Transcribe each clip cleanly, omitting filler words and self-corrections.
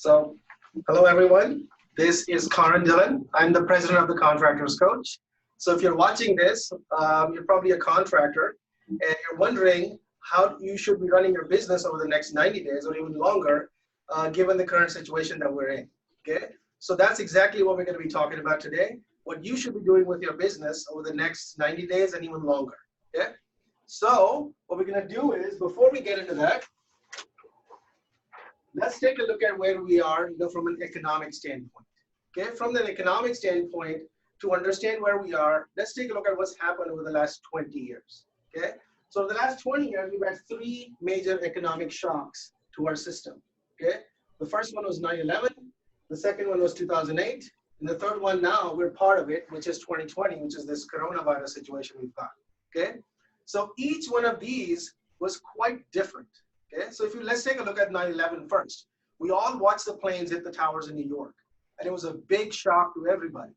So, hello everyone. This is Karan Dillon. I'm the president of the Contractors Coach. So if you're watching this, you're probably a contractor and you're wondering how you should be running your business over the next 90 days or even longer, given the current situation that we're in. Okay. So that's exactly what we're going to be talking about today. What you should be doing with your business over the next 90 days and even longer. Okay. So what we're going to do is, before we get into that, let's take a look at where we are, from an economic standpoint. Okay, from an economic standpoint, to understand where we are, let's take a look at what's happened over the last 20 years. Okay, so in the last 20 years, we've had three major economic shocks to our system. Okay, the first one was 9/11, the second one was 2008, and the third one now we're part of it, which is 2020, which is this coronavirus situation we've got. Okay, so each one of these was quite different. Okay, so let's take a look at 9/11 first. We all watched the planes hit the towers in New York, and it was a big shock to everybody.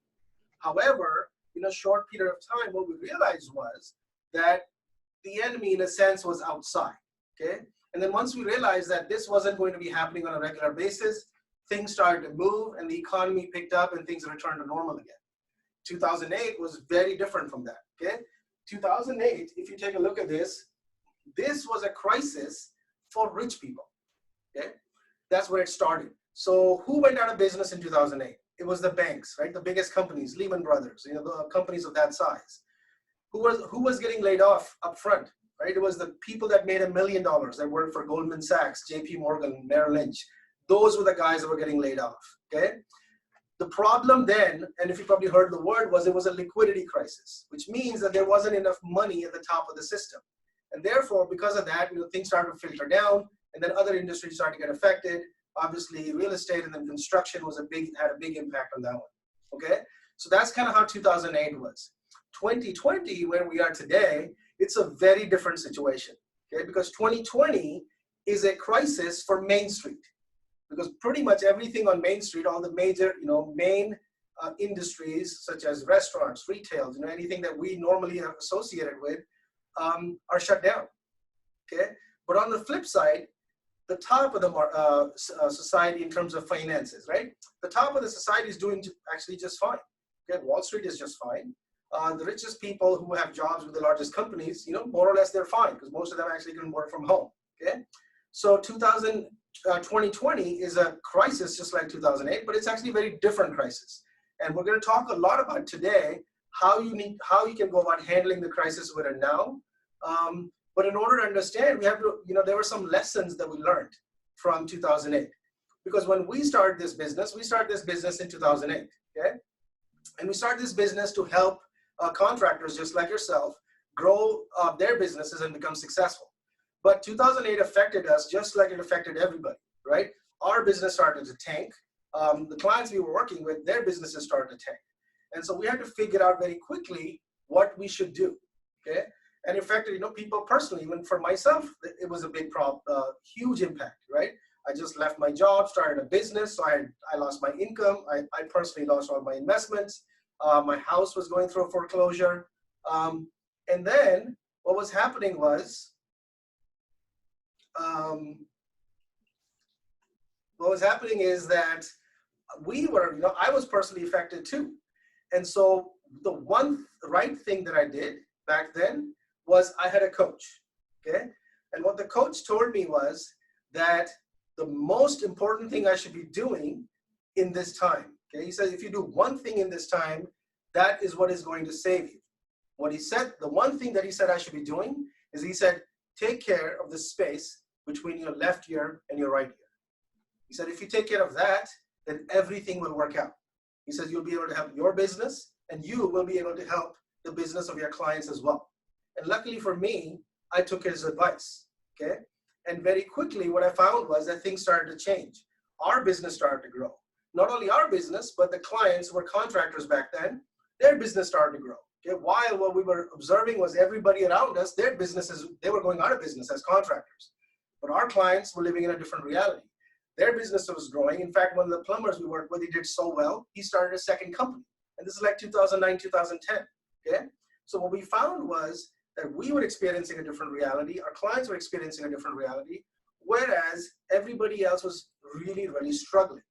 However, in a short period of time, what we realized was that the enemy, in a sense, was outside. Okay, and then once we realized that this wasn't going to be happening on a regular basis, things started to move, and the economy picked up, and things returned to normal again. 2008 was very different from that. Okay, 2008, if you take a look at this was a crisis for rich people. Okay, that's where it started. So who went out of business in 2008? It was the banks, right? The biggest companies, Lehman Brothers, the companies of that size. Who was getting laid off up front, right? It was the people that made $1 million that worked for Goldman Sachs, JP Morgan, Merrill Lynch. Those were the guys that were getting laid off. Okay, the problem then, and if you probably heard the word, was it was a liquidity crisis, which means that there wasn't enough money at the top of the system. And therefore, because of that, things started to filter down, and then other industries started to get affected. Obviously, real estate and then construction had a big impact on that one. Okay, so that's kind of how 2008 was. 2020, where we are today, it's a very different situation. Okay, because 2020 is a crisis for Main Street, because pretty much everything on Main Street, all the major, main industries such as restaurants, retail, anything that we normally are associated with, are shut down. Okay, but on the flip side, the top of the society in terms of finances, right? The top of the society is doing actually just fine. Okay, Wall Street is just fine. The richest people who have jobs with the largest companies, more or less they're fine, because most of them actually can work from home. Okay, so 2020 is a crisis just like 2008, but it's actually a very different crisis. And we're going to talk a lot about today how you can go about handling the crisis we're in now. But in order to understand, we have to, there were some lessons that we learned from 2008. Because when we started this business in 2008, okay? And we started this business to help contractors just like yourself grow their businesses and become successful. But 2008 affected us just like it affected everybody, right? Our business started to tank. The clients we were working with, their businesses started to tank. And so we had to figure out very quickly what we should do, okay? And in fact, people personally, even for myself, it was a big problem, huge impact, right? I just left my job, started a business, so I lost my income. I personally lost all my investments. My house was going through a foreclosure. And then what was happening was, is that I was personally affected too. And so the one right thing that I did back then was I had a coach, okay? And what the coach told me was that the most important thing I should be doing in this time, okay? He said, if you do one thing in this time, that is what is going to save you. What he said, the one thing that he said I should be doing is he said, take care of the space between your left ear and your right ear. He said, if you take care of that, then everything will work out. He says, you'll be able to help your business, and you will be able to help the business of your clients as well. And luckily for me, I took his advice, okay? And very quickly, what I found was that things started to change. Our business started to grow. Not only our business, but the clients who were contractors back then, their business started to grow. Okay? While what we were observing was everybody around us, their businesses, they were going out of business as contractors. But our clients were living in a different reality. Their business was growing. In fact, one of the plumbers we worked with, he did so well, he started a second company. And this is like 2009, 2010, okay? So what we found was that we were experiencing a different reality, our clients were experiencing a different reality, whereas everybody else was really, really struggling.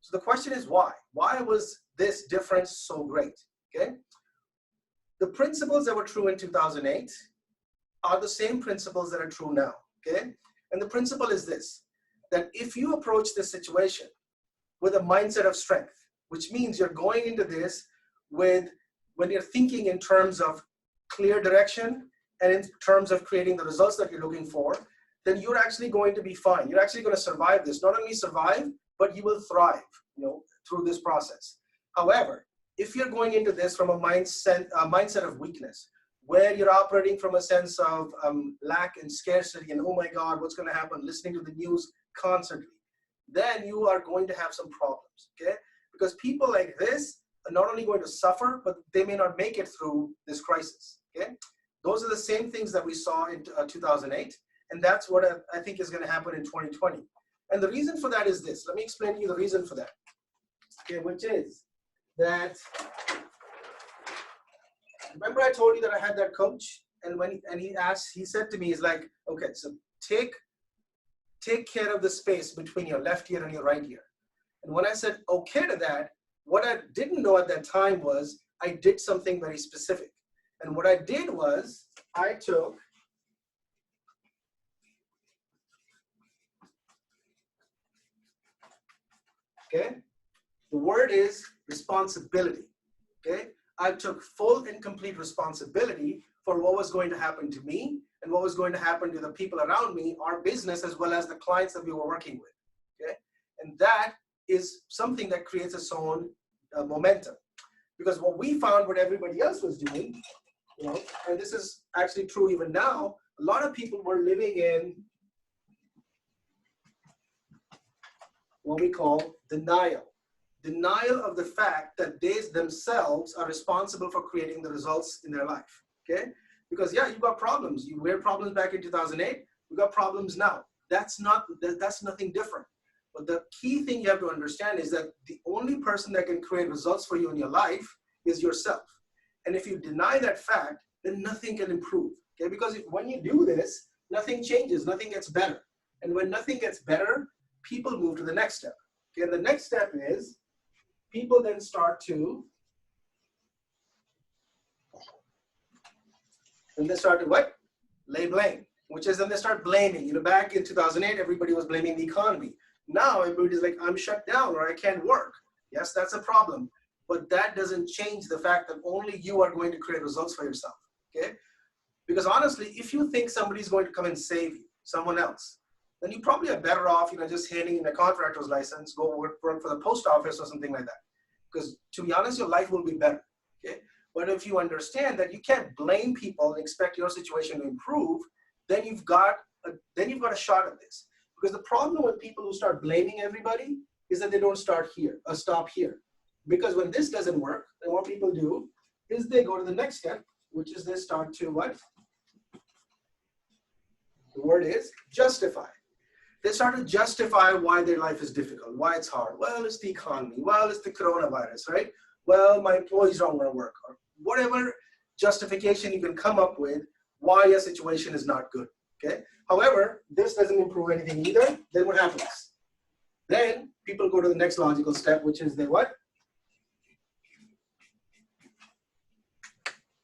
So the question is why? Why was this difference so great? Okay. The principles that were true in 2008 are the same principles that are true now. Okay. And the principle is this, that if you approach this situation with a mindset of strength, which means you're going into this with, when you're thinking in terms of clear direction and in terms of creating the results that you're looking for, then you're actually going to be fine. You're actually going to survive this. Not only survive, but you will thrive, through this process. However, if you're going into this from a mindset of weakness, where you're operating from a sense of lack and scarcity and, oh my God, what's going to happen, listening to the news constantly, then you are going to have some problems, okay? Because people like this are not only going to suffer, but they may not make it through this crisis, okay? Those are the same things that we saw in 2008, and that's what I think is going to happen in 2020. And the reason for that is this. Let me explain to you the reason for that, okay, which is that, remember I told you that I had that coach, and when he said to me, he's like, okay, so take care of the space between your left ear and your right ear. And when I said okay to that, what I didn't know at that time was I did something very specific. And what I did was I took okay, the word is responsibility, okay? I took full and complete responsibility for what was going to happen to me and what was going to happen to the people around me, our business, as well as the clients that we were working with, okay? And that is something that creates its own momentum. Because what we found, what everybody else was doing, and this is actually true even now, a lot of people were living in what we call denial. Denial of the fact that they themselves are responsible for creating the results in their life, okay? Because yeah, you got problems. You had problems back in 2008, we got problems now. That's nothing different. But the key thing you have to understand is that the only person that can create results for you in your life is yourself. And if you deny that fact, then nothing can improve, okay? Because when you do this, nothing changes, nothing gets better. And when nothing gets better, people move to the next step. Okay, and the next step is people then start to, what? Lay blame, which is then they start blaming. Back in 2008, everybody was blaming the economy. Now everybody's like, I'm shut down or I can't work. Yes, that's a problem. But that doesn't change the fact that only you are going to create results for yourself, okay? Because honestly, if you think somebody's going to come and save you, someone else, then you probably are better off, just handing in a contractor's license, go work for the post office or something like that. Because to be honest, your life will be better, okay? But if you understand that you can't blame people and expect your situation to improve, then you've got a shot at this. Because the problem with people who start blaming everybody is that they don't stop here. Because when this doesn't work, then what people do is they go to the next step, which is they start to what? The word is justify. They start to justify why their life is difficult, why it's hard. Well, it's the economy. Well, it's the coronavirus, right? Well, my employees don't want to work. Or whatever justification you can come up with why your situation is not good, okay? However, this doesn't improve anything either. Then what happens? Then people go to the next logical step, which is they what?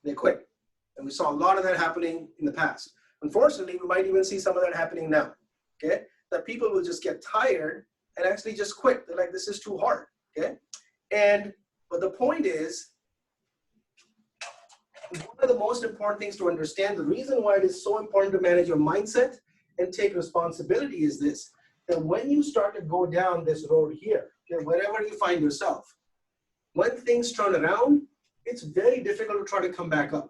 They quit. And we saw a lot of that happening in the past. Unfortunately, we might even see some of that happening now, okay? That people will just get tired and actually just quit. They're like, this is too hard, okay? But the point is, one of the most important things to understand, the reason why it is so important to manage your mindset and take responsibility is this, that when you start to go down this road here, okay, wherever you find yourself, when things turn around, it's very difficult to try to come back up,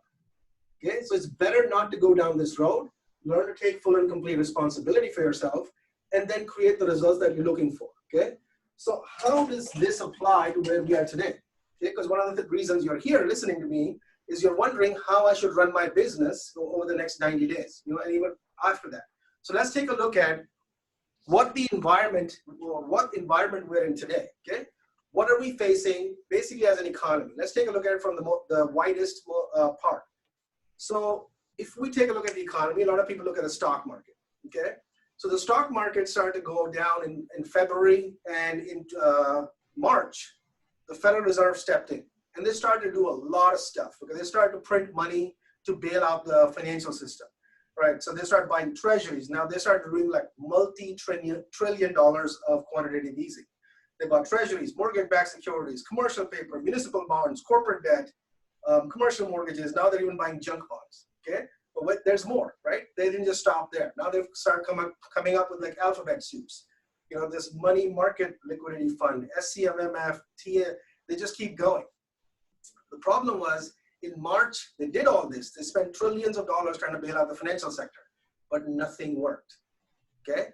okay? So it's better not to go down this road, learn to take full and complete responsibility for yourself, and then create the results that you're looking for, okay? So how does this apply to where we are today? Okay, because one of the reasons you're here listening to me is you're wondering how I should run my business over the next 90 days, and even after that. So let's take a look at what environment we're in today, okay? What are we facing basically as an economy? Let's take a look at it from the widest part. So if we take a look at the economy, a lot of people look at the stock market, okay? So the stock market started to go down in February, and in March, the Federal Reserve stepped in. And they started to do a lot of stuff because they started to print money to bail out the financial system, right? So they started buying treasuries. Now they started doing like multi-trillion dollars of quantitative easing. They bought treasuries, mortgage-backed securities, commercial paper, municipal bonds, corporate debt, commercial mortgages. Now they're even buying junk bonds, okay? But there's more, right? They didn't just stop there. Now they've started coming up with like alphabet soups. You know, this money market liquidity fund, SCMMF, TIA, they just keep going. The problem was in March, they did all this. They spent trillions of dollars trying to bail out the financial sector, but nothing worked, okay?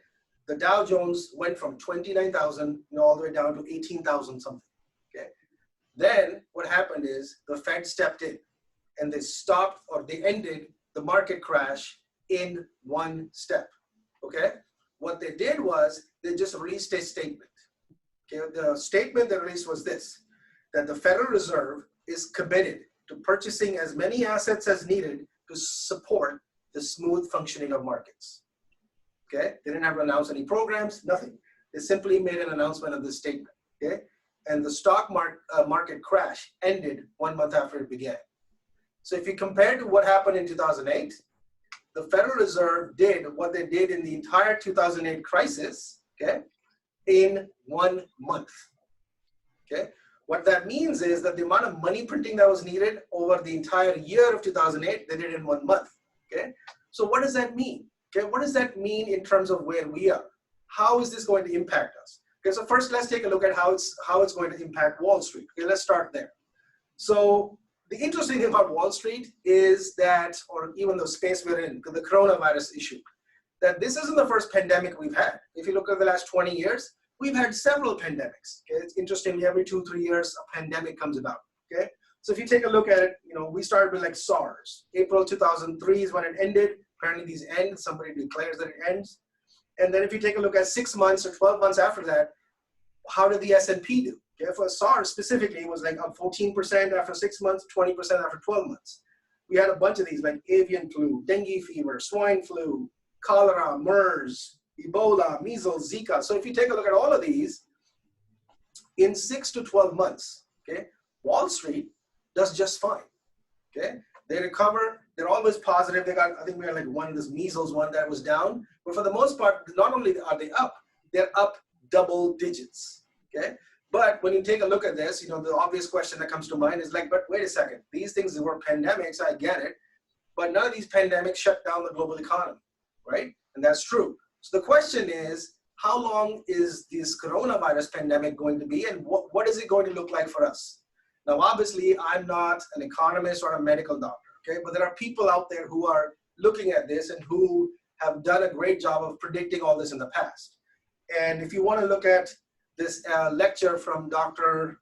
The Dow Jones went from 29,000, all the way down to 18,000 something, okay? Then what happened is the Fed stepped in and they stopped, or they ended the market crash in one step, okay? What they did was they just released a statement, okay? The statement they released was this, that the Federal Reserve is committed to purchasing as many assets as needed to support the smooth functioning of markets. Okay, they didn't have to announce any programs, nothing. They simply made an announcement of this statement, okay? And the stock market crash ended 1 month after it began. So if you compare to what happened in 2008, the Federal Reserve did what they did in the entire 2008 crisis, okay, in 1 month, okay? What that means is that the amount of money printing that was needed over the entire year of 2008, they did in 1 month, okay? So what does that mean? Okay, what does that mean in terms of where we are? How is this going to impact us? Okay, so first let's take a look at how it's going to impact Wall Street. Okay, let's start there. So the interesting thing about Wall Street is that, or even the space we're in, the coronavirus issue, that this isn't the first pandemic we've had. If you look at the last 20 years, we've had several pandemics. Okay, it's interestingly every 2-3 years a pandemic comes about. Okay, so if you take a look at it, we started with like SARS. April 2003 is when it ended. Apparently these end, somebody declares that it ends. And then if you take a look at 6 months or 12 months after that, how did the S&P do? Okay, for SARS specifically, it was like up 14% after 6 months, 20% after 12 months. We had a bunch of these like avian flu, dengue fever, swine flu, cholera, MERS, Ebola, measles, Zika. So if you take a look at all of these, in 6 to 12 months, okay, Wall Street does just fine, okay? They recover, they're always positive. They got, I think we had like this measles one that was down, but for the most part, not only are they up, they're up double digits, okay? But when you take a look at this, the obvious question that comes to mind is like, but wait a second, these things were pandemics, I get it, but none of these pandemics shut down the global economy, right? And that's true. So the question is, how long is this coronavirus pandemic going to be, and what is it going to look like for us? Now, obviously, I'm not an economist or a medical doctor, okay? But there are people out there who are looking at this and who have done a great job of predicting all this in the past. And if you want to look at this lecture from Dr.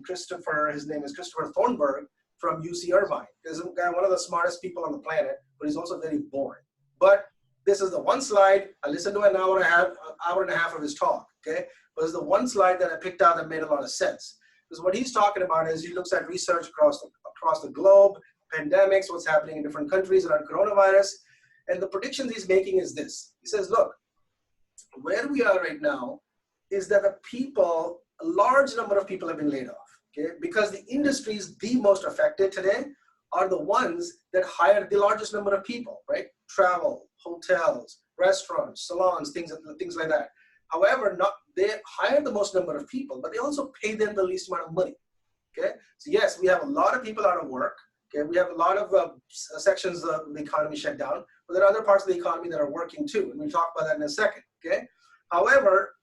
Christopher, his name is Christopher Thornburg from UC Irvine. He's one of the smartest people on the planet, but he's also very boring. But this is the one slide. I listened to an hour and a half of his talk, okay? But it's the one slide that I picked out that made a lot of sense. Because what he's talking about is he looks at research across the globe, pandemics, what's happening in different countries around coronavirus. And the predictions he's making is this. He says, look, where we are right now is that a large number of people have been laid off, okay? Because the industries the most affected today are the ones that hire the largest number of people, right? Travel, hotels, restaurants, salons, things like that. However, they hire the most number of people, but they also pay them the least amount of money, okay? So yes, we have a lot of people out of work, okay? We have a lot of sections of the economy shut down, but there are other parts of the economy that are working too, and we'll talk about that in a second, okay? However,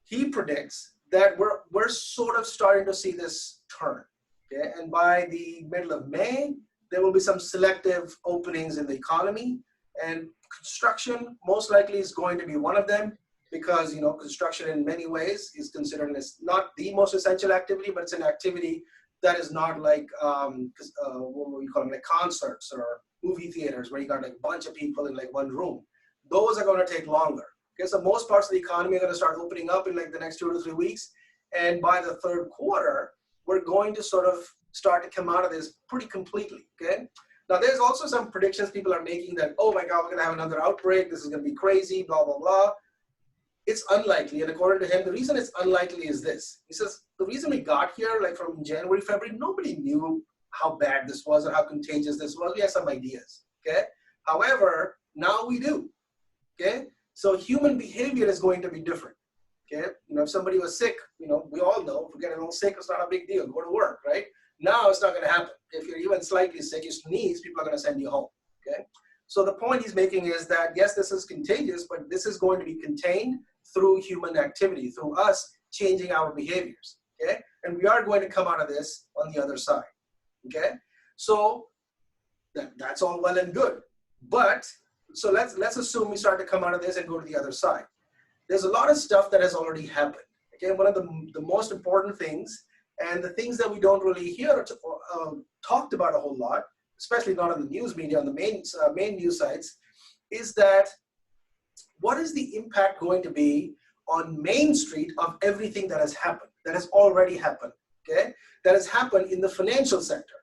he predicts that we're sort of starting to see this turn, okay? And by the middle of May, there will be some selective openings in the economy, and construction most likely is going to be one of them, because construction in many ways is considered as not the most essential activity, but it's an activity that is not like what we call them, like concerts or movie theaters where you got like a bunch of people in like one room. Those are going to take longer. Okay, so most parts of the economy are going to start opening up in like the next 2 to 3 weeks, and by the third quarter, we're going to sort of start to come out of this pretty completely. Okay, Now, there's also some predictions people are making that, oh my God, we're going to have another outbreak. This is going to be crazy, blah, blah, blah. It's unlikely. And according to him, the reason it's unlikely is this. He says, the reason we got here, like from January, February, nobody knew how bad this was or how contagious this was. We had some ideas, okay? However, now we do, okay? So human behavior is going to be different, okay? You know, if somebody was sick, you know, we all know, if we get a little sick, it's not a big deal. Go to work, right? Now it's not going to happen. If you're even slightly sick, you sneeze, people are going to send you home, okay? So the point he's making is that, yes, this is contagious, but this is going to be contained through human activity, through us changing our behaviors, okay? And we are going to come out of this on the other side, okay? So that's all well and good. But, so let's assume we start to come out of this and go to the other side. There's a lot of stuff that has already happened, okay? One of the most important things, and the things that we don't really hear talked about a whole lot, especially not on the news media, on the main news sites, is that what is the impact going to be on Main Street of everything that has happened, that has already happened, okay? That has happened in the financial sector,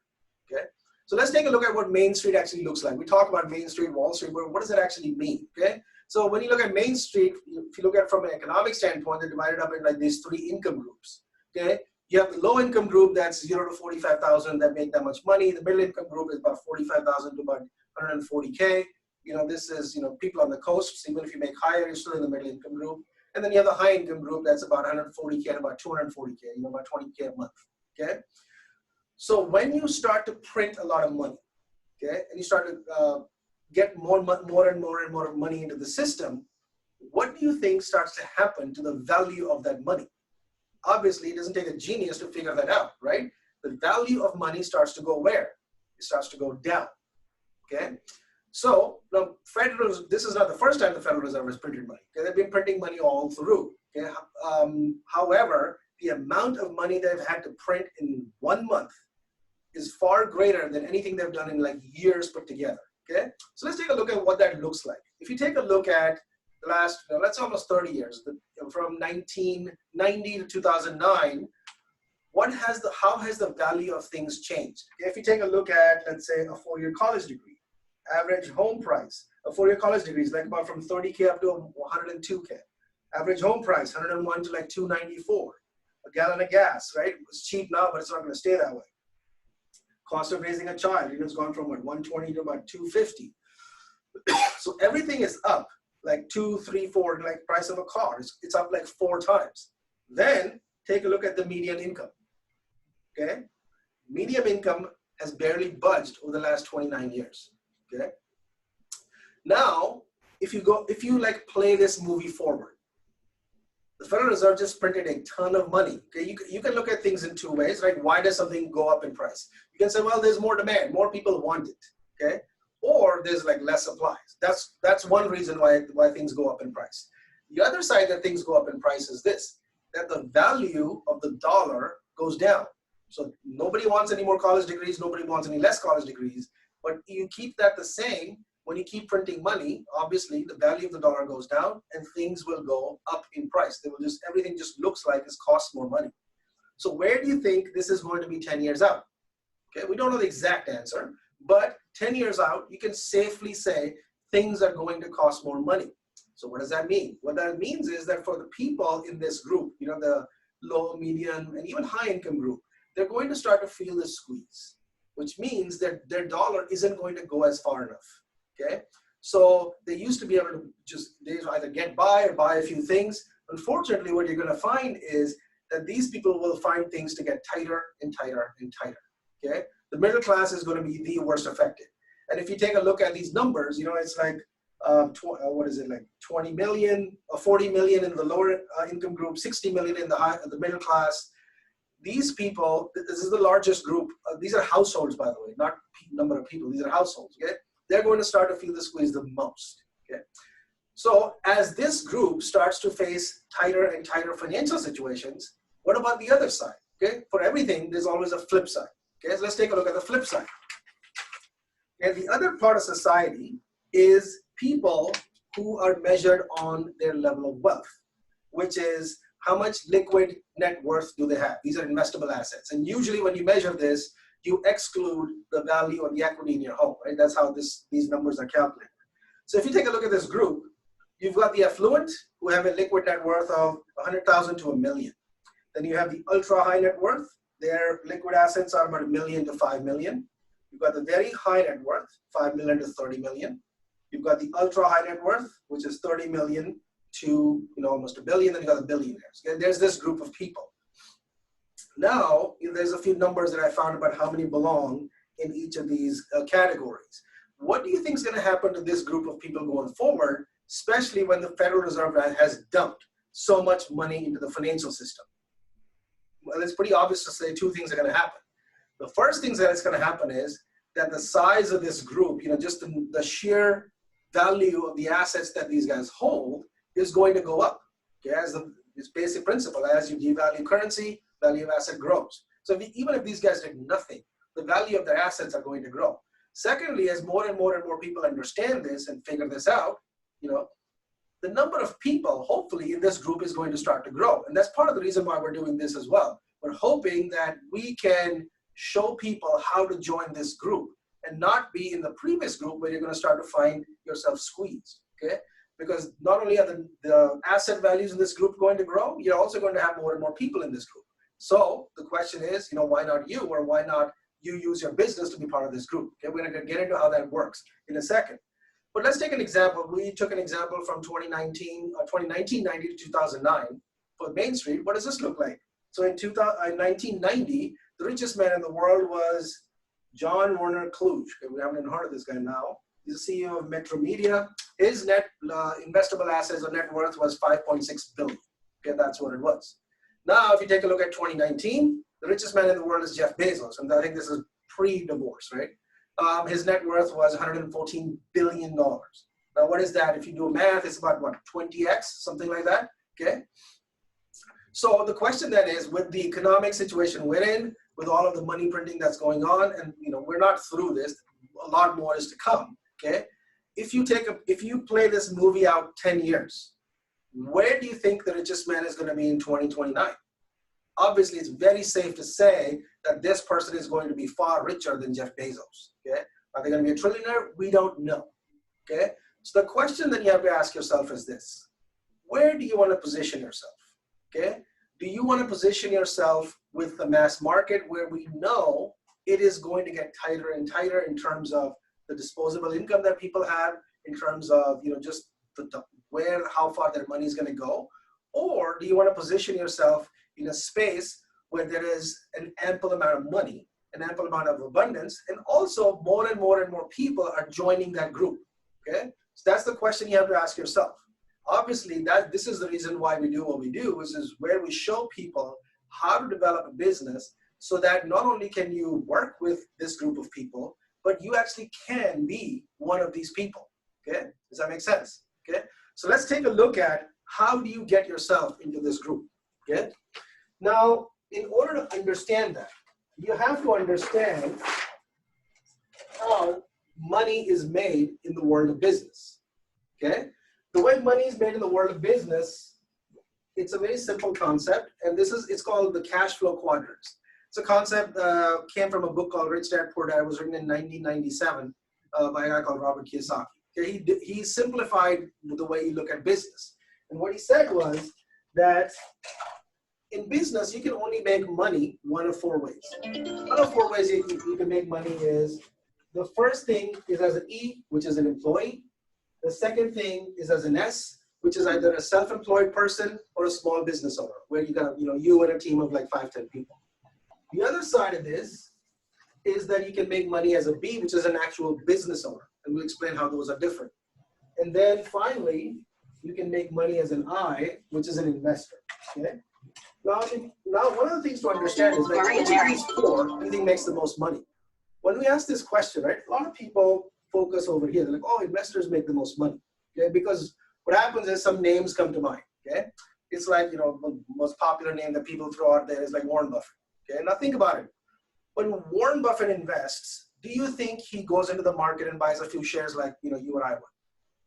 okay? So let's take a look at what Main Street actually looks like. We talk about Main Street, Wall Street, but what does it actually mean, okay? So when you look at Main Street, if you look at it from an economic standpoint, they're divided up in like these three income groups, okay? You have the low income group that's 0 to 45,000 that make that much money. The middle income group is about 45,000 to about 140K. You know, this is, you know, people on the coast. So even if you make higher, you're still in the middle income group. And then you have the high income group that's about 140K to about 240K, you know, about 20K a month, okay? So when you start to print a lot of money, okay, and you start to get more and more money into the system, what do you think starts to happen to the value of that money? Obviously, it doesn't take a genius to figure that out, right? The value of money starts to go where? It starts to go down, okay? So, now, this is not the first time the Federal Reserve has printed money. Okay? They've been printing money all through, okay? However, the amount of money they've had to print in 1 month is far greater than anything they've done in like years put together, okay? So let's take a look at what that looks like. If you take a look at the last, let's say almost 30 years, from 1990 to 2009, how has the value of things changed? Okay, if you take a look at, let's say, a 4-year college degree, average home price, a 4-year college degree is like about from 30K up to 102K. Average home price, 101 to like 294. A gallon of gas, right? It's cheap now, but it's not going to stay that way. Cost of raising a child, you know, it's gone from what, 120 to about 250. So everything is up like 2, 3, 4, like price of a car. It's up like 4 times. Then take a look at the median income. Okay, median income has barely budged over the last 29 years. Okay. Now, if you like play this movie forward, the Federal Reserve just printed a ton of money. Okay, you can look at things in 2 ways, right? Why does something go up in price? You can say, well, there's more demand, more people want it. Okay, or there's like less supplies. That's one reason why things go up in price. The other side that things go up in price is this, that the value of the dollar goes down. So nobody wants any more college degrees, nobody wants any less college degrees, but you keep that the same. When you keep printing money, obviously the value of the dollar goes down and things will go up in price. Everything just looks like it costs more money. So where do you think this is going to be 10 years out? Okay, we don't know the exact answer, but 10 years out, you can safely say things are going to cost more money. So what does that mean? What that means is that for the people in this group, you know, the low, medium, and even high income group, they're going to start to feel the squeeze, which means that their dollar isn't going to go as far enough. Okay, so they used to be able to they either get by or buy a few things. Unfortunately, what you're going to find is that these people will find things to get tighter and tighter and tighter. Okay, the middle class is going to be the worst affected. And if you take a look at these numbers, you know, it's like what is it, like 20 million or 40 million in the lower income group, 60 million in the middle class. These people, this is the largest group. These are households, by the way, not number of people. These are households. Okay, they're going to start to feel the squeeze the most. Okay, so as this group starts to face tighter and tighter financial situations, what about the other side? Okay, for everything, there's always a flip side. Okay, so let's take a look at the flip side. And the other part of society is people who are measured on their level of wealth, which is how much liquid net worth do they have. These are investable assets. And usually when you measure this, you exclude the value of the equity in your home, right? That's how these numbers are calculated. So if you take a look at this group, you've got the affluent who have a liquid net worth of 100,000 to $1 million. Then you have the ultra high net worth. Their liquid assets are about $1 million to $5 million. You've got the very high net worth, $5 million to $30 million. You've got the ultra high net worth, which is 30 million to almost $1 billion. Then you got the billionaires. Okay? There's this group of people. Now, there's a few numbers that I found about how many belong in each of these categories. What do you think is going to happen to this group of people going forward, especially when the Federal Reserve has dumped so much money into the financial system? Well, it's pretty obvious to say two things are going to happen. The first thing that's going to happen is that the size of this group, just the sheer value of the assets that these guys hold is going to go up. Okay? As it's basic principle, as you devalue currency, value of asset grows. So even if these guys did nothing, the value of their assets are going to grow. Secondly, as more and more people understand this and figure this out, the number of people, hopefully, in this group is going to start to grow. And that's part of the reason why we're doing this as well. We're hoping that we can show people how to join this group and not be in the previous group where you're going to start to find yourself squeezed, okay? Because not only are the asset values in this group going to grow, you're also going to have more and more people in this group. So the question is, why not you, or why not you use your business to be part of this group? Okay, we're going to get into how that works in a second. But let's take an example. We took an example from 1990 to 2009 for Main Street. What does this look like? So in 1990, the richest man in the world was John Werner Kluge. Okay, we haven't even heard of this guy now. He's the CEO of Metro Media. His net investable assets or net worth was $5.6 billion. Okay, that's what it was. Now, if you take a look at 2019, the richest man in the world is Jeff Bezos, and I think this is pre-divorce, right? His net worth was $114 billion. Now, what is that? If you do math, it's about, 20x, something like that, okay? So the question then is, with the economic situation we're in, with all of the money printing that's going on, and we're not through this, a lot more is to come, okay? If you play this movie out 10 years, where do you think the richest man is going to be in 2029? Obviously, it's very safe to say that this person is going to be far richer than Jeff Bezos, okay? Are they going to be a trillionaire? We don't know, okay? So the question that you have to ask yourself is this: where do you want to position yourself, okay? Do you want to position yourself with the mass market, where we know it is going to get tighter and tighter in terms of the disposable income that people have, in terms of, just how far their money is going to go? Or do you want to position yourself in a space where there is an ample amount of money, an ample amount of abundance, and also more and more people are joining that group, okay? So that's the question you have to ask yourself. Obviously, this is the reason why we do what we do, which is where we show people how to develop a business so that not only can you work with this group of people, but you actually can be one of these people, okay? Does that make sense, okay? So let's take a look at how do you get yourself into this group, okay? Now, in order to understand that, you have to understand how money is made in the world of business, okay? The way money is made in the world of business, it's a very simple concept, and it's called the cash flow quadrants. It's a concept came from a book called Rich Dad Poor Dad. It was written in 1997 by a guy called Robert Kiyosaki. Okay, he simplified the way you look at business. And what he said was that in business, you can only make money one of four ways. One of four ways you can make money is, the first thing is as an E, which is an employee. The second thing is as an S, which is either a self-employed person or a small business owner, where you got, you and a team of like 5-10 people. The other side of this is that you can make money as a B, which is an actual business owner. And we'll explain how those are different. And then finally, you can make money as an I, which is an investor, okay? Now, one of the things to understand is that which of these four do you think makes the most money? When we ask this question, right, a lot of people focus over here. They're like, oh, investors make the most money, okay? Because what happens is some names come to mind, okay? It's like, the most popular name that people throw out there is like Warren Buffett, okay? Now think about it. When Warren Buffett invests, do you think he goes into the market and buys a few shares like, you and I would?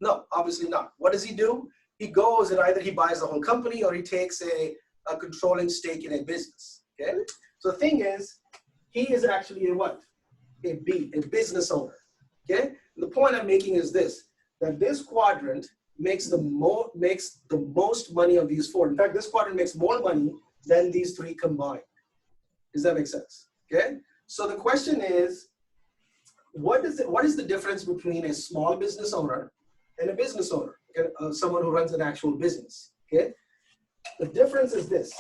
No, obviously not. What does he do? He goes and either he buys the whole company or he takes a controlling stake in a business, okay? So the thing is, He is actually a what? A B, a business owner. Okay? The point I'm making is this, that this quadrant makes the most money of these four. In fact, this quadrant makes more money than these three combined. Does that make sense? Okay? So the question is, what is the difference between a small business owner and a business owner, someone who runs an actual business? Okay? The difference is this.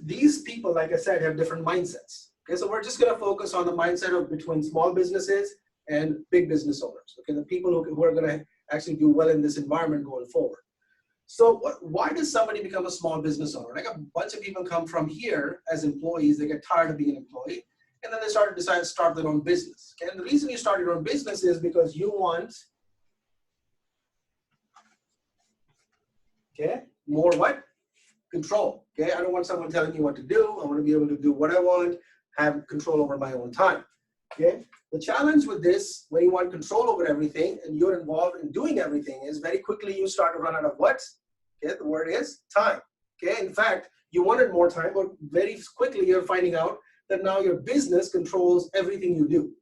These people, like I said, have different mindsets. Okay, so we're just going to focus on the mindset of between small businesses and big business owners. Okay, the people who are going to actually do well in this environment going forward. So why does somebody become a small business owner? Like a bunch of people come from here as employees, they get tired of being an employee, and then they decide to start their own business. Okay? And the reason you start your own business is because you want, okay, more what? Control. Okay, I don't want someone telling me what to do. I want to be able to do what I want, have control over my own time. Okay, the challenge with this, when you want control over everything and you're involved in doing everything, is very quickly you start to run out of what? Okay, the word is time. Okay, in fact, you wanted more time, but very quickly you're finding out that now your business controls everything you do.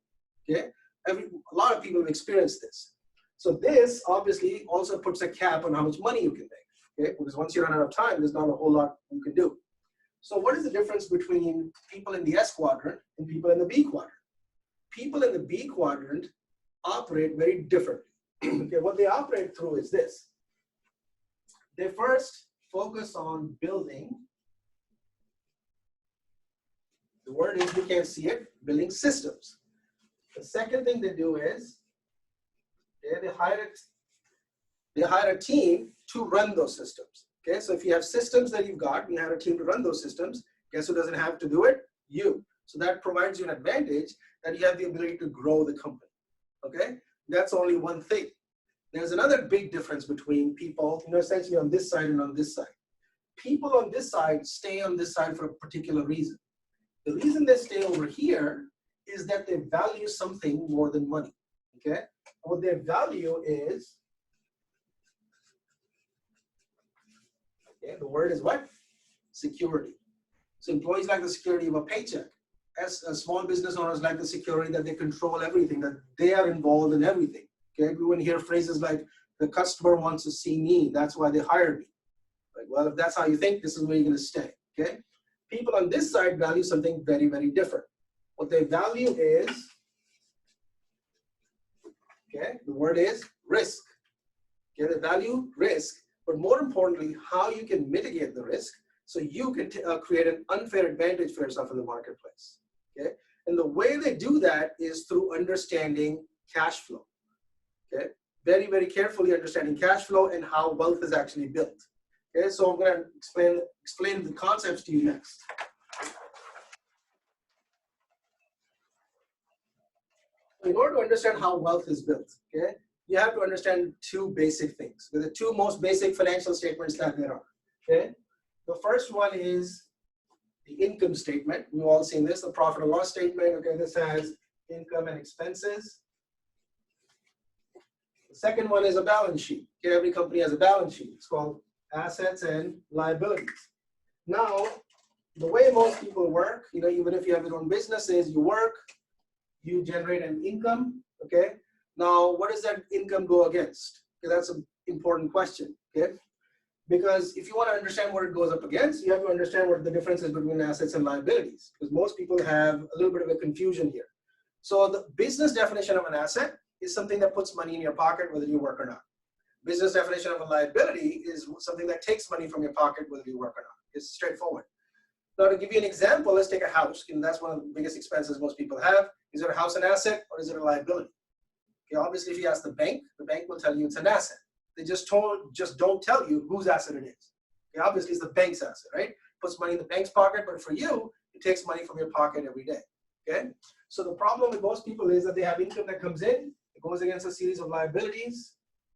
Okay, a lot of people have experienced this. So this obviously also puts a cap on how much money you can make. Okay, because once you run out of time, there's not a whole lot you can do. So what is the difference between people in the S quadrant and people in the B quadrant? People in the B quadrant operate very differently. Okay, what they operate through is this. They first focus on building, the word is, you can't see it, building systems. The second thing they do is they hire a team to run those systems. Okay, so if you have systems that you've got, you have a team to run those systems, guess who doesn't have to do it? You. So that provides you an advantage that you have the ability to grow the company. Okay, that's only one thing. There's another big difference between people, essentially on this side and on this side. People on this side stay on this side for a particular reason. The reason they stay over here is that they value something more than money. Okay, what they value is, okay, the word is what? Security. So employees like the security of a paycheck. As small business owners like the security that they control everything, that they are involved in everything. Okay, everyone hear phrases like, the customer wants to see me, that's why they hired me. Like, well, if that's how you think, this is where you're going to stay. Okay, people on this side value something very, very different. What they value is, okay, the word is risk. Okay, they value risk, but more importantly, how you can mitigate the risk so you can create an unfair advantage for yourself in the marketplace. Okay, and the way they do that is through understanding cash flow. Okay, very, very carefully understanding cash flow and how wealth is actually built. Okay, so I'm going to explain the concepts to you next. In order to understand how wealth is built, okay, you have to understand two basic things. They're the two most basic financial statements that there are. Okay, the first one is the income statement. We've all seen this, the profit and loss statement. Okay, this has income and expenses. The second one is a balance sheet. Okay, every company has a balance sheet. It's called assets and liabilities. Now, the way most people work, even if you have your own businesses, you work, you generate an income. Okay, now what does that income go against? Okay, that's an important question. Okay, because if you want to understand what it goes up against, you have to understand what the difference is between assets and liabilities, because most people have a little bit of a confusion here. So the business definition of an asset is something that puts money in your pocket whether you work or not. Business definition of a liability is something that takes money from your pocket whether you work or not. It's straightforward. Now, to give you an example, let's take a house. And that's one of the biggest expenses most people have. Is it a house an asset or is it a liability? Okay, obviously, if you ask the bank will tell you it's an asset. They just don't tell you whose asset it is. Okay, obviously, it's the bank's asset, right? Puts money in the bank's pocket, but for you, it takes money from your pocket every day. Okay, so the problem with most people is that they have income that comes in, it goes against a series of liabilities,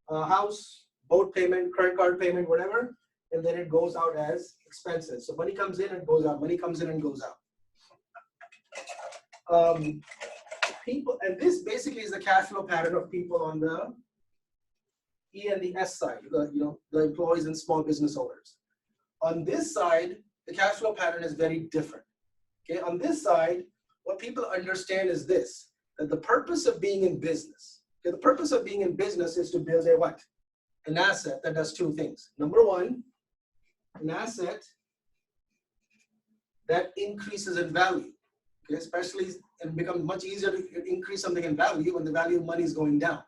house, boat payment, credit card payment, whatever, and then it goes out as expenses. So money comes in and goes out, money comes in and goes out. People, and this basically is the cash flow pattern of people on the E and the S side, the employees and small business owners. On this side, the cash flow pattern is very different. Okay, on this side, what people understand is this, that the purpose of being in business, okay, the purpose of being in business is to build a what? An asset that does two things. Number one, an asset that increases in value, okay, especially it becomes much easier to increase something in value when the value of money is going down,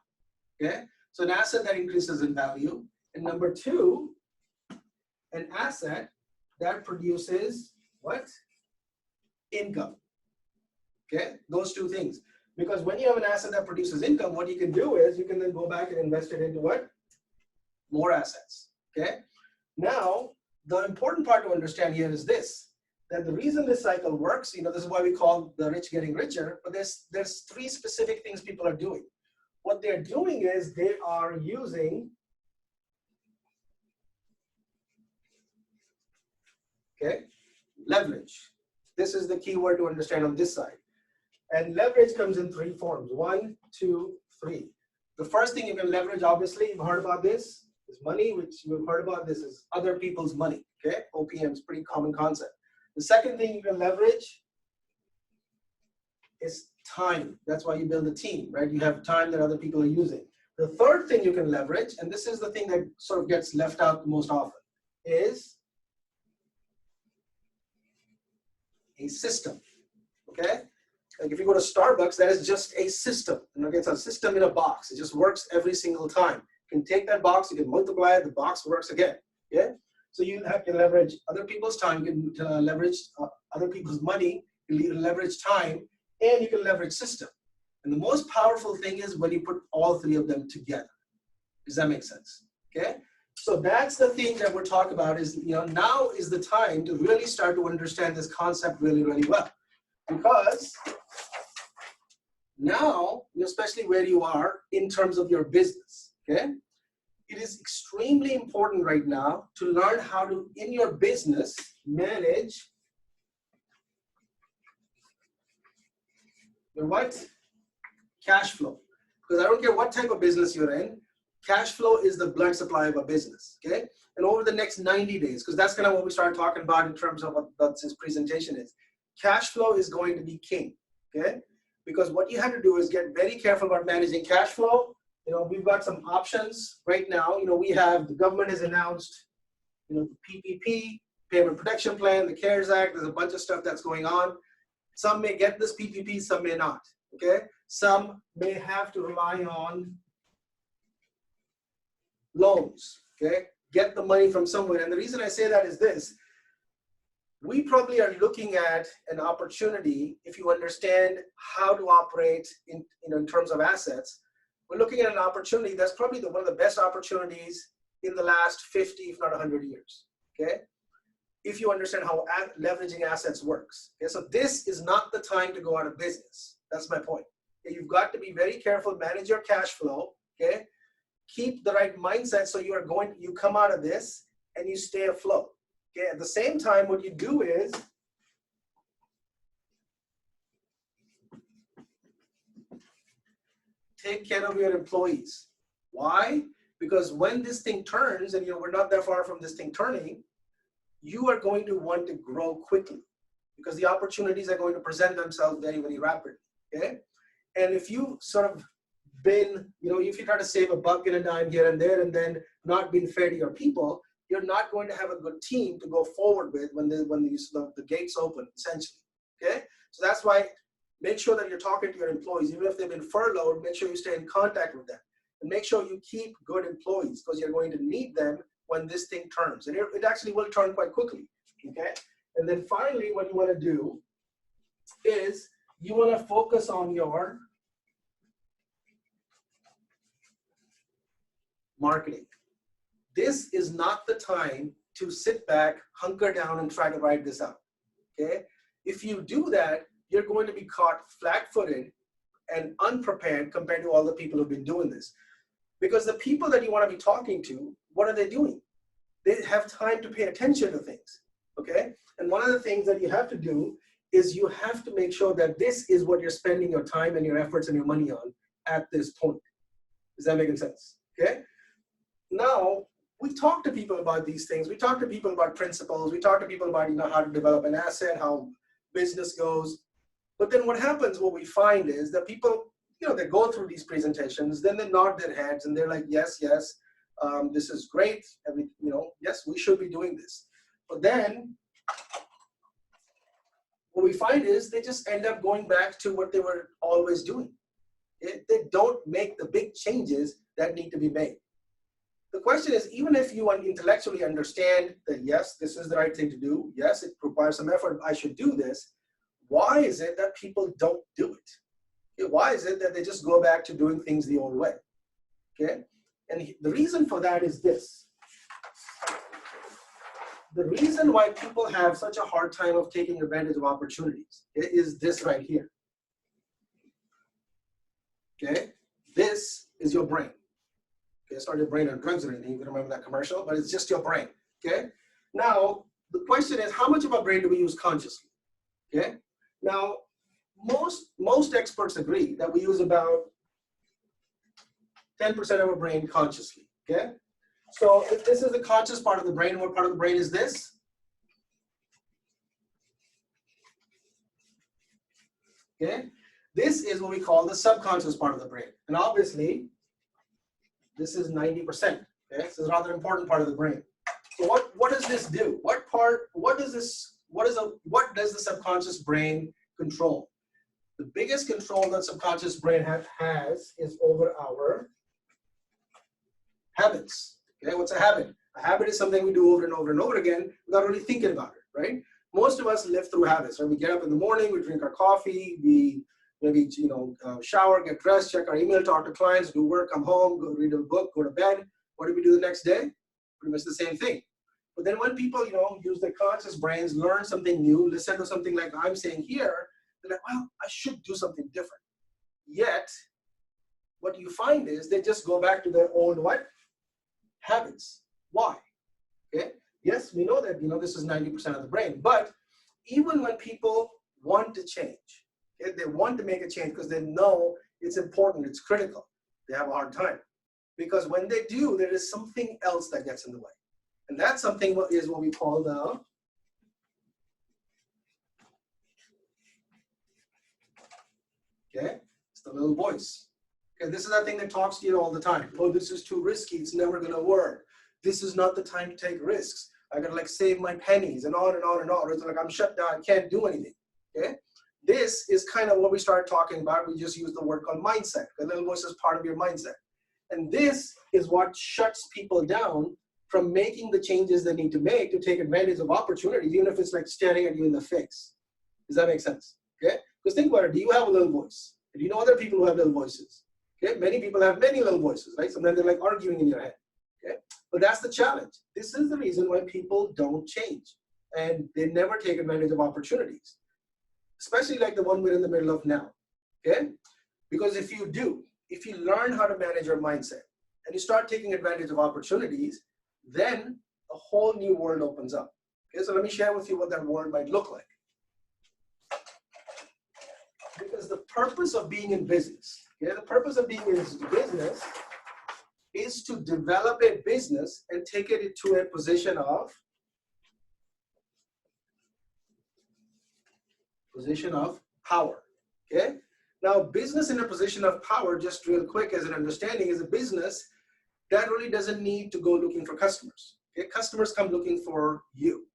okay? So an asset that increases in value. And number two, an asset that produces what? Income, okay? Those two things. Because when you have an asset that produces income, what you can do is you can then go back and invest it into what? More assets, okay? Now, the important part to understand here is this, that the reason this cycle works, you know, this is why we call the rich getting richer, but there's three specific things people are doing. What they're doing is they are using, okay, leverage. This is the key word to understand on this side. And leverage comes in three forms. 1, 2, 3. The first thing you can leverage, obviously, you've heard about this, is money, which you've heard about. This is other people's money, okay? OPM is pretty common concept. The second thing you can leverage is time. That's why you build a team, right? You have time that other people are using. The third thing you can leverage, and this is the thing that sort of gets left out most often, is a system, okay? Like if you go to Starbucks, that is just a system. Okay, it's a system in a box. It just works every single time. You can take that box, you can multiply it, the box works again, yeah? So you have to leverage other people's time, you can leverage other people's money, you can leverage time, and you can leverage system. And the most powerful thing is when you put all three of them together. Does that make sense? Okay? So that's the thing that we're talking about is, you know, now is the time to really start to understand this concept really, really well. Because now, especially where you are in terms of your business, okay? It is extremely important right now to learn how to, in your business, manage your what? Cash flow. Because I don't care what type of business you're in, cash flow is the blood supply of a business, okay? And over the next 90 days, because that's kind of what we started talking about in terms of what this presentation is, cash flow is going to be king, okay? Because what you have to do is get very careful about managing cash flow. You know, we've got some options right now. You know, we have, the government has announced, you know, the PPP, Payment Protection Plan, the CARES Act, there's a bunch of stuff that's going on. Some may get this PPP, some may not, okay? Some may have to rely on loans, okay? Get the money from somewhere. And the reason I say that is this, we probably are looking at an opportunity, if you understand how to operate in, you know, in terms of assets, we're looking at an opportunity that's probably one of the best opportunities in the last 50, if not 100 years, okay? If you understand how leveraging assets works. Okay? So this is not the time to go out of business. That's my point. Okay? You've got to be very careful, manage your cash flow, okay? Keep the right mindset so you come out of this and you stay afloat. Okay? At the same time, what you do is take care of your employees. Why? Because when this thing turns, and you know, we're not that far from this thing turning, you are going to want to grow quickly because the opportunities are going to present themselves very, very rapidly, okay? And if you sort of been, you know, if you try to save a buck and a dime here and there and then not being fair to your people, you're not going to have a good team to go forward with when the gates open, essentially, okay? So that's why make sure that you're talking to your employees, even if they've been furloughed, make sure you stay in contact with them. And make sure you keep good employees because you're going to need them when this thing turns. And it actually will turn quite quickly, okay? And then finally, what you want to do is you want to focus on your marketing. This is not the time to sit back, hunker down, and try to ride this out, okay? If you do that, you're going to be caught flat-footed and unprepared compared to all the people who've been doing this. Because the people that you want to be talking to, what are they doing? They have time to pay attention to things, okay? And one of the things that you have to do is you have to make sure that this is what you're spending your time and your efforts and your money on at this point. Is that making sense, okay? Now, we talk to people about these things. We talk to people about principles. We talk to people about, you know, how to develop an asset, how business goes. But then what happens, what we find is that people, they go through these presentations, then they nod their heads and they're like, yes, yes, this is great. Yes, we should be doing this. But then what we find is they just end up going back to what they were always doing. They don't make the big changes that need to be made. The question is, even if you intellectually understand that, yes, this is the right thing to do, yes, it requires some effort, I should do this, why is it that people don't do it? Why is it that they just go back to doing things the old way? Okay, and the reason for that is this. The reason why people have such a hard time of taking advantage of opportunities is this right here. Okay, this is your brain. Okay, it's not your brain on drugs or anything. You can remember that commercial, but it's just your brain. Okay, now the question is, how much of our brain do we use consciously? Okay, now most experts agree that we use about 10% of our brain consciously. Okay, so if this is the conscious part of the brain, what part of the brain is this? Okay, this is what we call the subconscious part of the brain, and obviously this is 90%. Okay, this is a rather important part of the brain. So what does this do? What does the subconscious brain control? The biggest control that subconscious brain has is over our habits. Okay, what's a habit? A habit is something we do over and over and over again without really thinking about it, right? Most of us live through habits, right? We get up in the morning, we drink our coffee, we maybe shower, get dressed, check our email, talk to clients, do work, come home, go read a book, go to bed. What do we do the next day? Pretty much the same thing. But then when people use their conscious brains, learn something new, listen to something like I'm saying here, they're like, well, I should do something different. Yet, what you find is they just go back to their old what? Habits. Why? Okay. Yes, we know that this is 90% of the brain, but even when people want to change, okay, they want to make a change because they know it's important, it's critical, they have a hard time. Because when they do, there is something else that gets in the way. And that something is what we call the it's the little voice. Okay, this is that thing that talks to you all the time. Oh, this is too risky, it's never gonna work. This is not the time to take risks. I gotta save my pennies and on and on and on. It's like I'm shut down, I can't do anything. Okay? This is kind of what we started talking about. We just use the word called mindset. The little voice is part of your mindset. And this is what shuts people down from making the changes they need to make to take advantage of opportunities, even if it's like staring at you in the face. Does that make sense? Okay? Because think about it. Do you have a little voice? Do you know other people who have little voices? Okay? Many people have many little voices, right? Sometimes they're like arguing in your head. Okay? But that's the challenge. This is the reason why people don't change. And they never take advantage of opportunities. Especially like the one we're in the middle of now. Okay? Because if you do, if you learn how to manage your mindset and you start taking advantage of opportunities, then a whole new world opens up. Okay, so let me share with you what that world might look like. Because the purpose of being in business, the purpose of being in business is to develop a business and take it into a position of power. Okay. Now, business in a position of power, just real quick as an understanding, is a business that really doesn't need to go looking for customers. Okay? Customers come looking for you.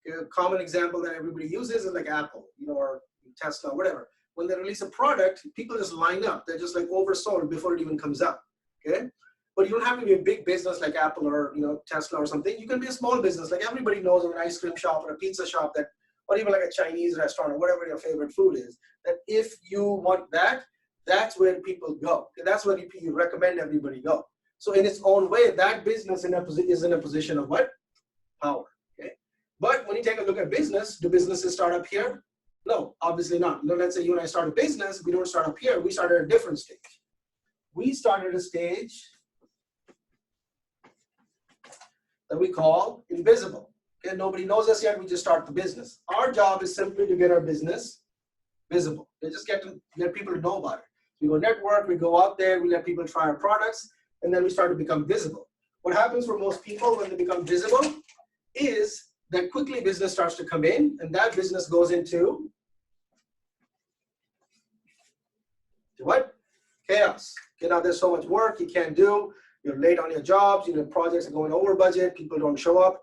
Okay? A common example that everybody uses is like Apple, or Tesla, whatever. When they release a product, people just line up. They're just like oversold before it even comes out. Okay? But you don't have to be a big business like Apple or Tesla or something. You can be a small business, like everybody knows, of an ice cream shop or a pizza shop that, or even like a Chinese restaurant or whatever your favorite food is. That if you want that, that's where people go. Okay? That's where you recommend everybody go. So in its own way, that business is in a position of what? Power. Okay. But when you take a look at business, do businesses start up here? No, obviously not. Let's say you and I start a business, we don't start up here, we start at a different stage. We started a stage that we call invisible. Okay, nobody knows us yet, we just start the business. Our job is simply to get our business visible. We just get people to know about it. We go network, we go out there, we let people try our products, and then we start to become visible. What happens for most people when they become visible is that quickly business starts to come in, and that business goes into what? Chaos. Okay, now there's so much work you can't do. You're late on your jobs. Projects are going over budget. People don't show up.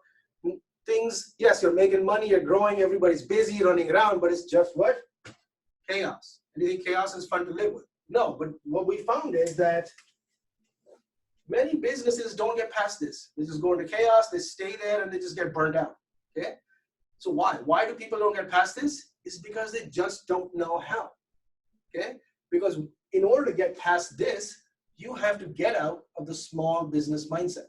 Things, yes, you're making money, you're growing, everybody's busy running around, but it's just what? Chaos. And you think chaos is fun to live with? No, but what we found is that many businesses don't get past this. They just go into chaos, they stay there, and they just get burned out. Okay? So why? Why do people don't get past this? It's because they just don't know how. Okay? Because in order to get past this, you have to get out of the small business mindset.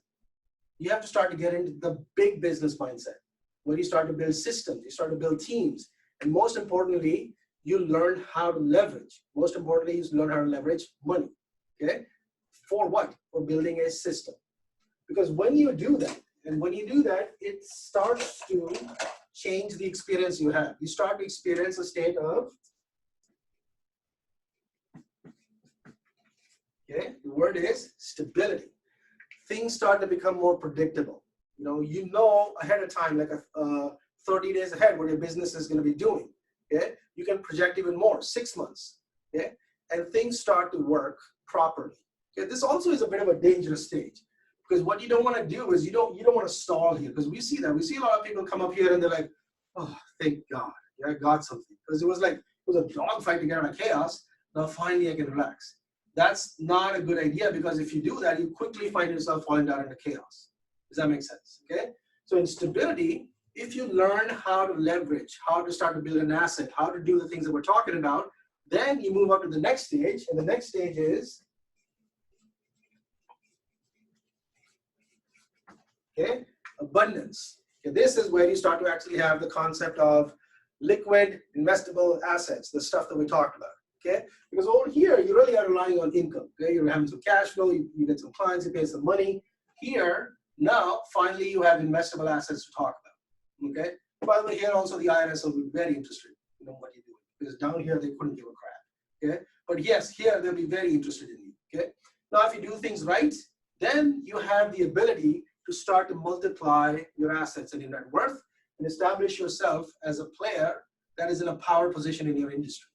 You have to start to get into the big business mindset, where you start to build systems, you start to build teams, and most importantly, you learn how to leverage. Most importantly, you learn how to leverage money. Okay? For what? For building a system. Because when you do that, it starts to change the experience you have. You start to experience a state of, okay, the word is stability. Things start to become more predictable. You know ahead of time, like 30 days ahead, what your business is going to be doing. Okay? You can project even more, 6 months. Okay? And things start to work properly. Okay? This also is a bit of a dangerous stage, because what you don't want to do is you don't want to stall here, because we see that. We see a lot of people come up here and they're like, oh, thank God, I got something. Because it was a dogfight to get out of chaos. Now finally I can relax. That's not a good idea, because if you do that, you quickly find yourself falling down into chaos. Does that make sense? Okay? So in stability, if you learn how to leverage, how to start to build an asset, how to do the things that we're talking about, then you move up to the next stage, and the next stage is, okay, abundance. Okay, this is where you start to actually have the concept of liquid investable assets, the stuff that we talked about. Okay, because over here, you really are relying on income. Okay, you're having some cash flow, you get some clients, you pay some money. Here, now, finally, you have investable assets to talk about. Okay, by the way, here also the IRS will be very interested in what you're doing, because down here they couldn't give a crap. Okay, but yes, here they'll be very interested in you. Okay, now if you do things right, then you have the ability to start to multiply your assets and your net worth and establish yourself as a player that is in a power position in your industry.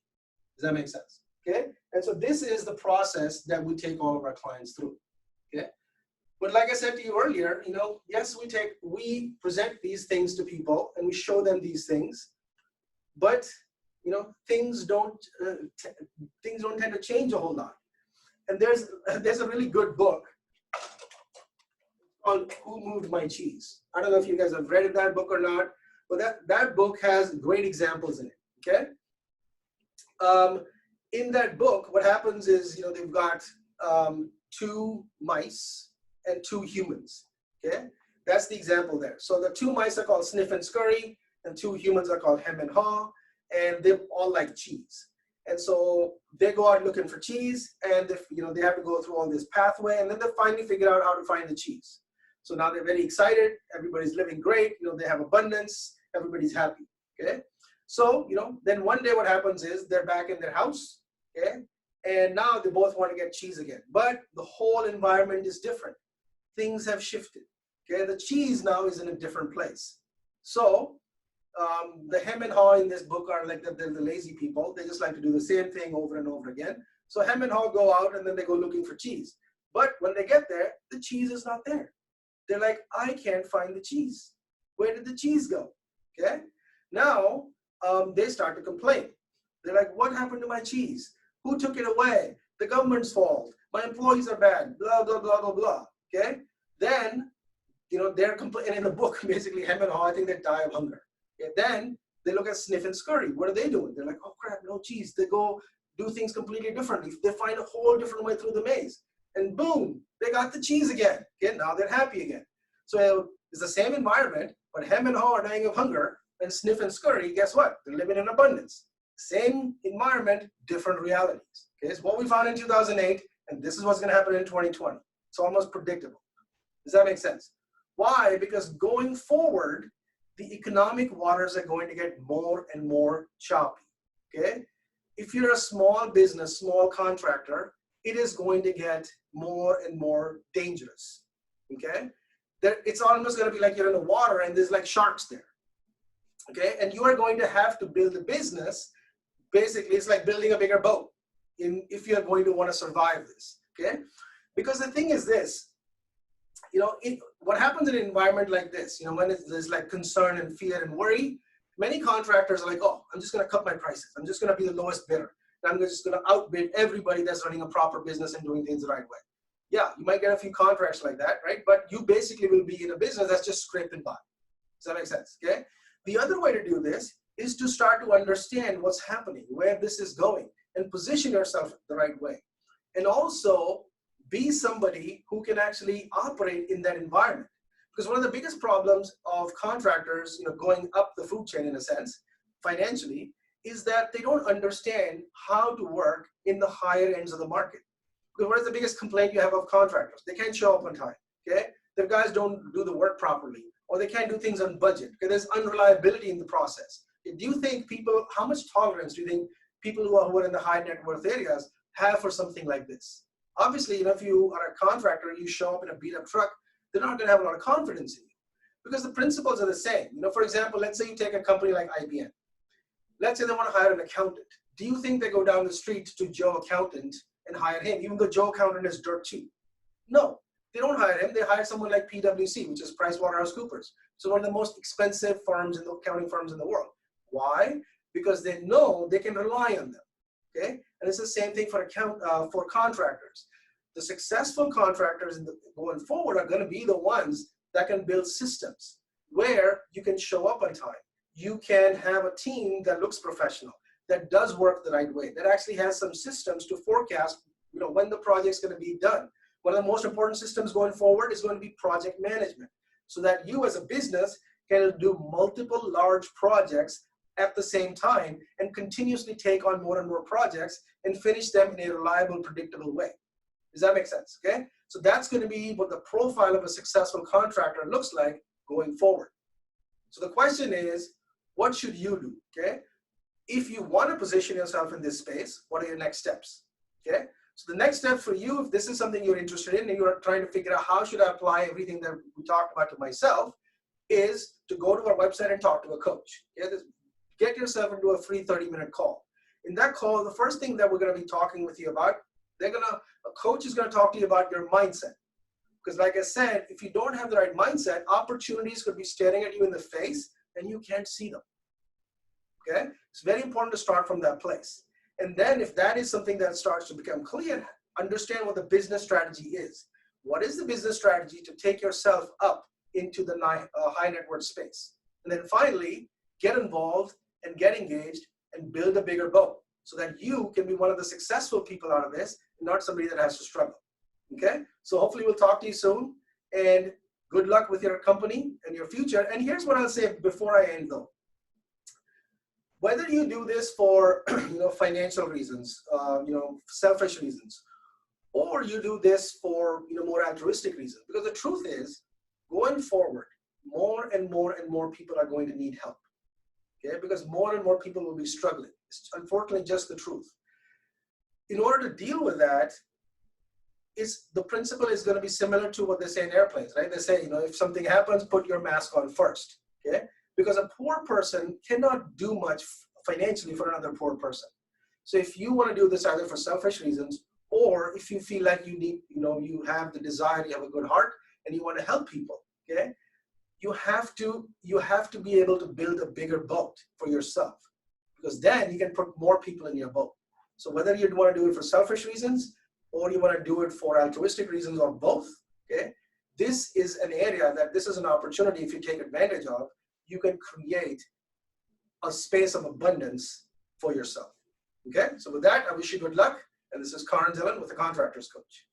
Does that make sense? Okay, and so this is the process that we take all of our clients through. Okay, but like I said to you earlier, yes, we present these things to people and we show them these things, but things don't tend to change a whole lot. And there's a really good book on Who Moved My Cheese. I don't know if you guys have read that book or not, but that book has great examples in it. Okay. In that book, what happens is, they've got 2 mice and 2 humans. Okay, that's the example there. So the 2 mice are called Sniff and Scurry, and 2 humans are called Hem and Haw, and they all like cheese. And so they go out looking for cheese, and they have to go through all this pathway, and then they finally figure out how to find the cheese. So now they're very excited. Everybody's living great. They have abundance. Everybody's happy. Okay. So, then one day what happens is they're back in their house, okay? And now they both want to get cheese again. But the whole environment is different. Things have shifted, okay? The cheese now is in a different place. So, the Hem and Haw in this book are like they're the lazy people. They just like to do the same thing over and over again. So Hem and Haw go out and then they go looking for cheese. But when they get there, the cheese is not there. They're like, I can't find the cheese. Where did the cheese go? Okay? Now, they start to complain. They're like, what happened to my cheese? Who took it away? The government's fault. My employees are bad. Blah, blah, blah, blah, blah. Okay? Then, they're complaining in the book, basically, Hem and Haw, I think they die of hunger. Okay? Then they look at Sniff and Scurry. What are they doing? They're like, oh crap, no cheese. They go do things completely differently. They find a whole different way through the maze. And boom, they got the cheese again. Okay? Now they're happy again. So it's the same environment, but Hem and Haw are dying of hunger. And Sniff and Scurry, guess what? They're living in abundance. Same environment, different realities. Okay, it's what we found in 2008, and this is what's going to happen in 2020. It's almost predictable. Does that make sense? Why? Because going forward, the economic waters are going to get more and more choppy. Okay? If you're a small business, small contractor, it is going to get more and more dangerous. Okay? It's almost going to be like you're in the water and there's like sharks there. Okay, and you are going to have to build a business. Basically, it's like building a bigger boat. if you're going to want to survive this, okay? Because the thing is this, what happens in an environment like this, when there's like concern and fear and worry, many contractors are like, oh, I'm just going to cut my prices. I'm just going to be the lowest bidder. And I'm just going to outbid everybody that's running a proper business and doing things the right way. Yeah, you might get a few contracts like that, right? But you basically will be in a business that's just scraping by. Does that make sense? Okay. The other way to do this is to start to understand what's happening, where this is going, and position yourself the right way. And also be somebody who can actually operate in that environment. Because one of the biggest problems of contractors, going up the food chain in a sense, financially, is that they don't understand how to work in the higher ends of the market. Because what is the biggest complaint you have of contractors? They can't show up on time, okay? Their guys don't do the work properly, or they can't do things on budget, because there's unreliability in the process. Do you think how much tolerance do you think people who are in the high net worth areas have for something like this? Obviously, if you are a contractor, you show up in a beat up truck, they're not gonna have a lot of confidence in you, because the principles are the same. For example, let's say you take a company like IBM. Let's say they want to hire an accountant. Do you think they go down the street to Joe Accountant and hire him, even though Joe Accountant is dirt cheap? No, they don't hire him. They hire someone like PwC, which is PricewaterhouseCoopers. So one of the most expensive accounting firms in the world. Why? Because they know they can rely on them. Okay, and it's the same thing for contractors. The successful contractors going forward are going to be the ones that can build systems where you can show up on time. You can have a team that looks professional, that does work the right way, that actually has some systems to forecast, when the project's going to be done. One of the most important systems going forward is going to be project management, so that you as a business can do multiple large projects at the same time and continuously take on more and more projects and finish them in a reliable, predictable way. Does that make sense? Okay. So that's going to be what the profile of a successful contractor looks like going forward. So the question is, what should you do? Okay. If you want to position yourself in this space, what are your next steps? Okay. So the next step for you, if this is something you're interested in and you're trying to figure out how should I apply everything that we talked about to myself, is to go to our website and talk to a coach. Okay? Get yourself into a free 30-minute call. In that call, the first thing that we're going to be talking with you about, a coach is going to talk to you about your mindset. Because like I said, if you don't have the right mindset, opportunities could be staring at you in the face and you can't see them. Okay? It's very important to start from that place. And then if that is something that starts to become clear, understand what the business strategy is. What is the business strategy to take yourself up into the high net worth space? And then finally, get involved and get engaged and build a bigger boat so that you can be one of the successful people out of this and not somebody that has to struggle. Okay? So hopefully we'll talk to you soon, and good luck with your company and your future. And here's what I'll say before I end though. Whether you do this for financial reasons, selfish reasons, or you do this for more altruistic reasons, because the truth is, going forward, more and more and more people are going to need help. Okay, because more and more people will be struggling. It's unfortunately just the truth. In order to deal with that, the principle is going to be similar to what they say in airplanes, right? They say, if something happens, put your mask on first. Okay. Because a poor person cannot do much financially for another poor person. So if you want to do this either for selfish reasons, or if you feel like you need, you have the desire, you have a good heart, and you want to help people, okay, you have to be able to build a bigger boat for yourself, because then you can put more people in your boat. So whether you want to do it for selfish reasons, or you want to do it for altruistic reasons, or both, okay, this is an area this is an opportunity. If you take advantage of, you can create a space of abundance for yourself. Okay, so with that, I wish you good luck. And this is Karan Dhillon with the Contractors Coach.